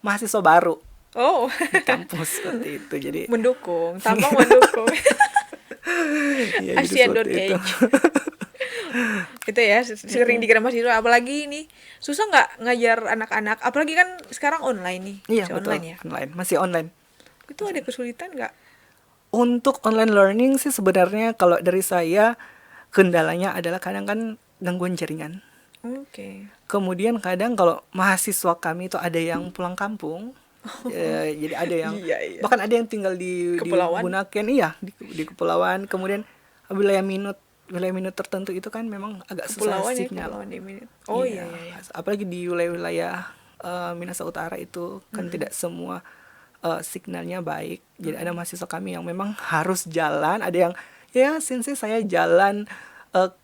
mahasiswa baru Oh. di kampus seperti itu. Jadi Mendukung, tampang mendukung. ya, jadi Asian seperti itu. age. Itu ya sering dikira mahasiswa, apalagi ini susah nggak ngajar anak-anak, apalagi kan sekarang online nih. Iya, Masih betul. online ya. Online, masih online. Itu ada kesulitan nggak? Untuk online learning sih sebenarnya kalau dari saya kendalanya adalah kadang kan gangguan jaringan. Oke. Kemudian kadang kalau mahasiswa kami itu ada yang pulang kampung, jadi ada yang Iya, iya. bahkan ada yang tinggal di Kepulauan? Bunaken, iya di kepulauan. Kemudian wilayah minut tertentu itu kan memang agak susah Kepulauan ya, sinyal. kepulauan di Minit. Oh iya iya. Apalagi di wilayah-wilayah Minahasa Utara itu kan tidak semua signalnya baik. Jadi ada mahasiswa kami yang memang harus jalan, ada yang ya sensei saya jalan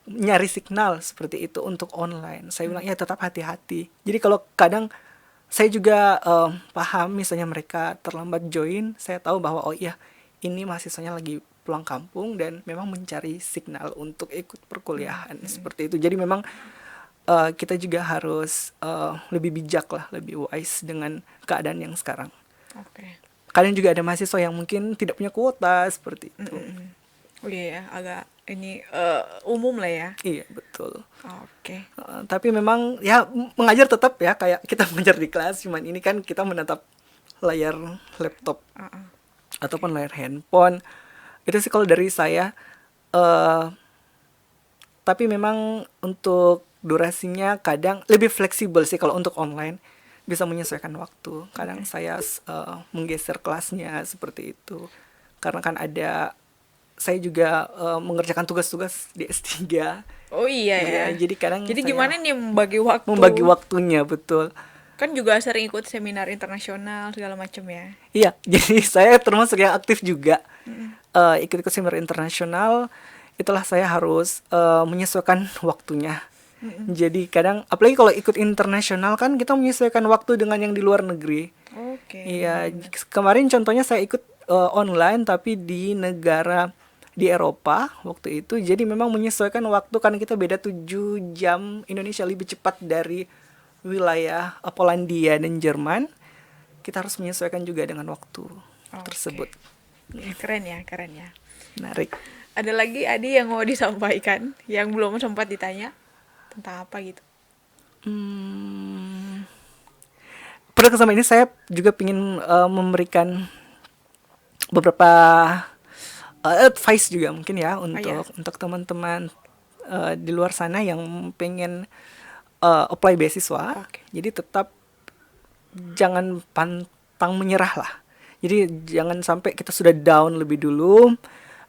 nyari signal seperti itu untuk online. Saya bilang ya tetap hati-hati. Jadi kalau kadang saya juga paham misalnya mereka terlambat join, saya tahu bahwa oh iya ini mahasiswanya lagi pulang kampung dan memang mencari signal untuk ikut perkuliahan seperti itu. Jadi memang kita juga harus lebih bijak lah, lebih wise dengan keadaan yang sekarang. Oke. Kadang juga ada mahasiswa yang mungkin tidak punya kuota seperti itu. Oh iya ya, agak ini umum lah ya. Iya, betul. Oke. Tapi memang ya mengajar tetap ya kayak kita mengajar di kelas, cuman ini kan kita menatap layar laptop ataupun layar handphone. Itu sih kalau dari saya. Tapi memang untuk durasinya kadang lebih fleksibel sih kalau untuk online, bisa menyesuaikan waktu. Kadang saya menggeser kelasnya seperti itu karena kan ada saya juga mengerjakan tugas-tugas di S3. Oh iya Iya, ya. jadi kadang Jadi saya gimana nih membagi waktu? membagi waktunya, betul. Kan juga sering ikut seminar internasional segala macam ya. Iya, jadi saya termasuk yang aktif juga. Ikut-ikut seminar internasional, itulah saya harus menyesuaikan waktunya. Jadi kadang, apalagi kalau ikut internasional kan kita menyesuaikan waktu dengan yang di luar negeri. Oke, Iya, benar-benar. kemarin contohnya saya ikut online tapi di negara di Eropa waktu itu. Jadi memang menyesuaikan waktu karena kita beda 7 jam, Indonesia lebih cepat dari wilayah Polandia dan Jerman. Kita harus menyesuaikan juga dengan waktu Oke. tersebut. Ya, keren ya, keren ya. Menarik. Ada lagi Adi yang mau disampaikan yang belum sempat ditanya tentang apa gitu? Hmm, pada kesempatan ini saya juga ingin memberikan beberapa advice juga mungkin ya Oh ya, untuk teman-teman di luar sana yang pengen apply beasiswa. oke. Jadi tetap jangan pantang menyerah lah. Jadi jangan sampai kita sudah down lebih dulu,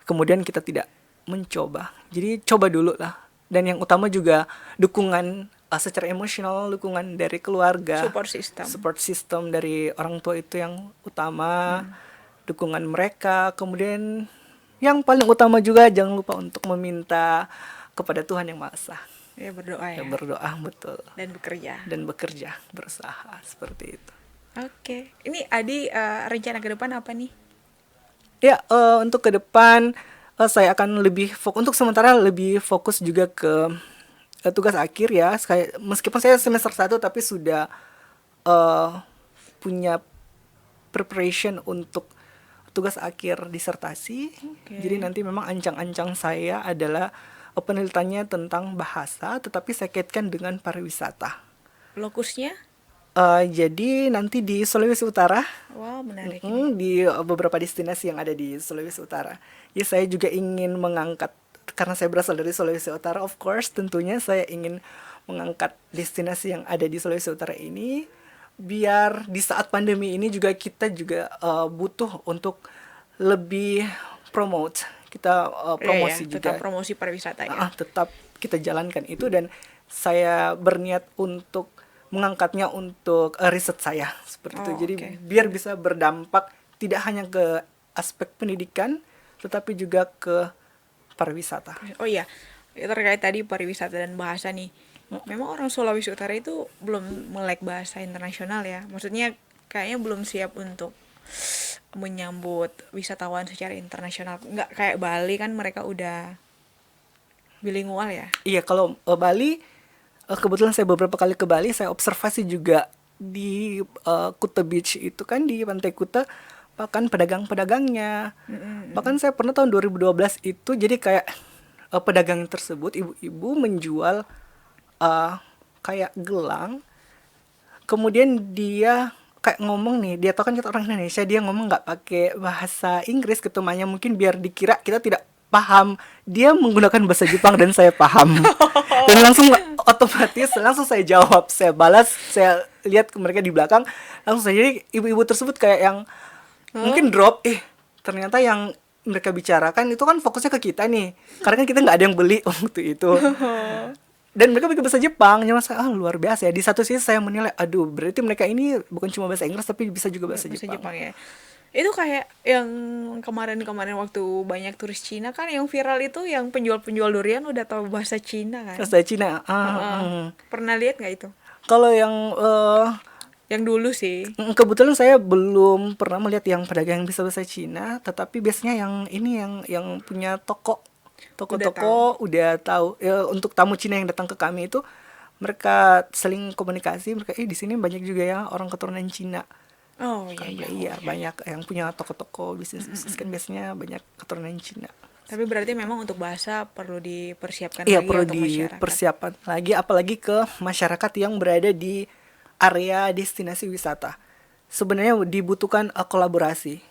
kemudian kita tidak mencoba. Jadi coba dulu lah. Dan yang utama juga dukungan secara emosional, dukungan dari keluarga, Support system. support system dari orang tua itu yang utama, dukungan mereka. Kemudian yang paling utama juga jangan lupa untuk meminta kepada Tuhan yang Maha Esa. Ya berdoa Ya, ya berdoa betul dan bekerja. dan bekerja, berusaha seperti itu. Oke. Ini Adi rencana ke depan apa nih? Ya, untuk ke depan saya akan lebih untuk sementara lebih fokus juga ke tugas akhir ya. Meskipun saya semester 1 tapi sudah eh, punya preparation untuk tugas akhir disertasi. Oke. Jadi nanti memang ancang-ancang saya adalah penelitiannya tentang bahasa, tetapi saya kaitkan dengan pariwisata. Lokusnya? Jadi nanti di Sulawesi Utara. Wow, menarik ini. Di beberapa destinasi yang ada di Sulawesi Utara. Ya, saya juga ingin mengangkat, karena saya berasal dari Sulawesi Utara, of course, tentunya saya ingin mengangkat destinasi yang ada di Sulawesi Utara ini, biar di saat pandemi ini juga kita juga butuh untuk lebih promote, kita Iya ya, promosi tetap juga. promosi pariwisata ya. Tetap kita jalankan itu, dan saya berniat untuk mengangkatnya untuk riset saya seperti itu. Oh, Jadi oke. biar bisa berdampak tidak hanya ke aspek pendidikan tetapi juga ke pariwisata. Oh iya, ya, terkait tadi pariwisata dan bahasa nih. Memang orang Sulawesi Utara itu belum melek bahasa internasional ya. Maksudnya kayaknya belum siap untuk menyambut wisatawan secara internasional. Nggak kayak Bali kan mereka udah bilingual ya. Iya, kalau Bali, kebetulan saya beberapa kali ke Bali, saya observasi juga di Kuta Beach itu kan, di Pantai Kuta, bahkan pedagang-pedagangnya. Bahkan saya pernah tahun 2012 itu jadi kayak pedagang tersebut, ibu-ibu menjual uh, kayak gelang, kemudian dia kayak ngomong nih, dia tahu kan kita orang Indonesia, dia ngomong nggak pakai bahasa Inggris ke temannya, mungkin biar dikira kita tidak paham, dia menggunakan bahasa Jepang dan saya paham. Dan langsung otomatis langsung saya jawab, saya balas, saya lihat ke mereka di belakang, langsung saya, jadi ibu-ibu tersebut kayak yang mungkin drop, ternyata yang mereka bicarakan itu kan fokusnya ke kita nih, karena kan kita nggak ada yang beli waktu itu. Dan mereka pakai bahasa Jepang, cuma saya, luar biasa ya. Di satu sisi saya menilai, aduh, berarti mereka ini bukan cuma bahasa Inggris tapi bisa juga bahasa Bahasa Jepang. Jepang ya. Itu kayak yang kemarin-kemarin waktu banyak turis Cina kan yang viral itu yang penjual-penjual durian udah tahu bahasa Cina kan. Bahasa Cina. Pernah lihat nggak itu? Kalau yang Yang dulu sih. kebetulan saya belum pernah melihat yang pedagang yang bisa bahasa Cina, tetapi biasanya yang ini yang punya Udah toko-toko udah tahu. Ya, untuk tamu Cina yang datang ke kami itu mereka saling komunikasi, mereka di sini banyak juga ya orang keturunan Cina. Oh iya Kan iya. iya, banyak yang punya toko-toko bisnis kan biasanya banyak keturunan Cina. Tapi berarti memang untuk bahasa perlu dipersiapkan Iya, lagi ya perlu untuk masyarakat. dipersiapkan lagi, apalagi ke masyarakat yang berada di area destinasi wisata. Sebenarnya dibutuhkan kolaborasi.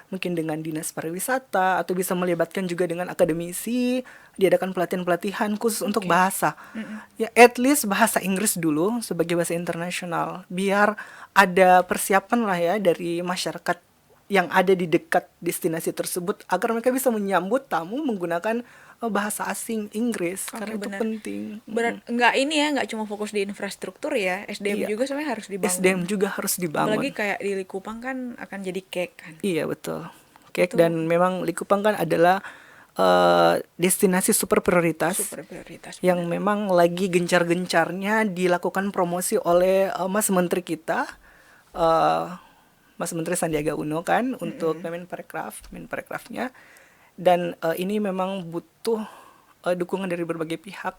Mungkin dengan dinas pariwisata, atau bisa melibatkan juga dengan akademisi, diadakan pelatihan-pelatihan khusus untuk bahasa. Ya, at least bahasa Inggris dulu sebagai bahasa internasional, biar ada persiapan lah ya dari masyarakat yang ada di dekat destinasi tersebut agar mereka bisa menyambut tamu menggunakan bahasa asing Inggris, Oke, karena itu benar. penting. Nggak ini ya, nggak cuma fokus di infrastruktur ya, SDM Iya, juga sebenarnya harus SDM dibangun. juga harus Apalagi dibangun. kayak di Likupang kan akan jadi cake kan. Iya betul. Oke, Itu dan memang Likupang kan adalah destinasi super prioritas super prioritas, yang benar. memang lagi gencar-gencarnya dilakukan promosi oleh Mas Menteri kita, eh, Mas Menteri Sandiaga Uno kan, untuk Menparekraf-nya. Dan ini memang butuh dukungan dari berbagai pihak,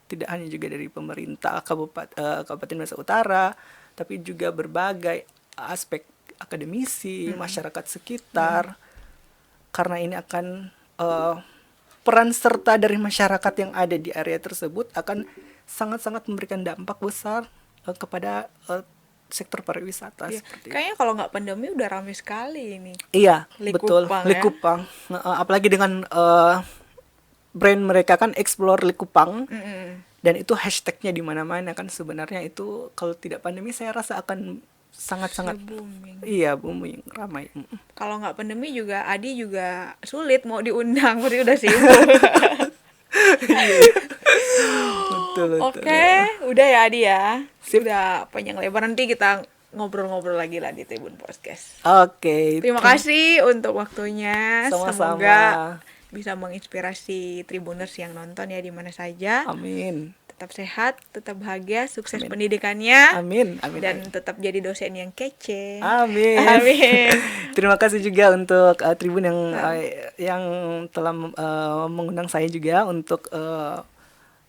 tidak hanya juga dari pemerintah Kabupaten Masa Utara, tapi juga berbagai aspek akademisi, masyarakat sekitar, karena ini akan peran serta dari masyarakat yang ada di area tersebut akan sangat-sangat memberikan dampak besar kepada sektor pariwisata Iya, seperti itu. kayaknya kalau nggak pandemi udah rame sekali ini Iya, betul. Likupang ya. Likupang. Apalagi dengan brand mereka kan Explore Likupang, dan itu hashtagnya di mana-mana kan, sebenarnya itu kalau tidak pandemi saya rasa akan sangat-sangat Booming. iya booming, ramai. Kalau nggak pandemi juga Adi juga sulit mau diundang, berarti udah sibuk. Betul betul. Oke, udah ya Adi ya. Sip. Udah panjang lebar, nanti kita ngobrol-ngobrol lagi lah di Tribun Podcast. Oke. Terima kasih untuk waktunya. Sama-sama. Semoga bisa menginspirasi Tribuners yang nonton ya di mana saja. Amin. Tetap sehat, tetap bahagia, sukses Amin. pendidikannya. Amin. Amin. Dan Amin. tetap jadi dosen yang kece. Amin. Amin. Terima kasih juga untuk Tribun yang telah mengundang saya juga untuk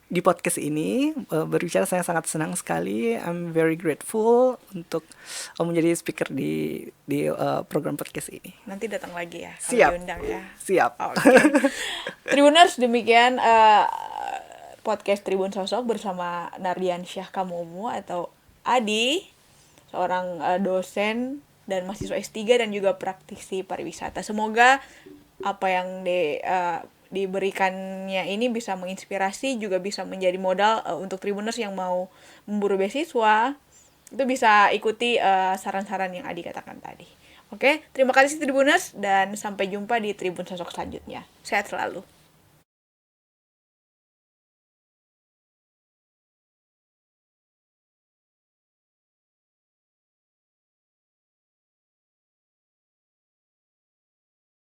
di podcast ini berbicara. Saya sangat senang sekali. I'm very grateful untuk menjadi speaker di program podcast ini. Nanti datang lagi ya kalau Siap. diundang ya. Siap. Oke. Tribuners, demikian podcast Tribun Sosok bersama Nardian Syah Kamumu atau Adi, seorang dosen dan mahasiswa S3 dan juga praktisi pariwisata. Semoga apa yang diberikannya ini bisa menginspirasi, juga bisa menjadi modal untuk Tribuners yang mau memburu beasiswa. Itu bisa ikuti saran-saran yang Adi katakan tadi. Oke, terima kasih Tribuners dan sampai jumpa di Tribun Sosok selanjutnya. Sehat selalu.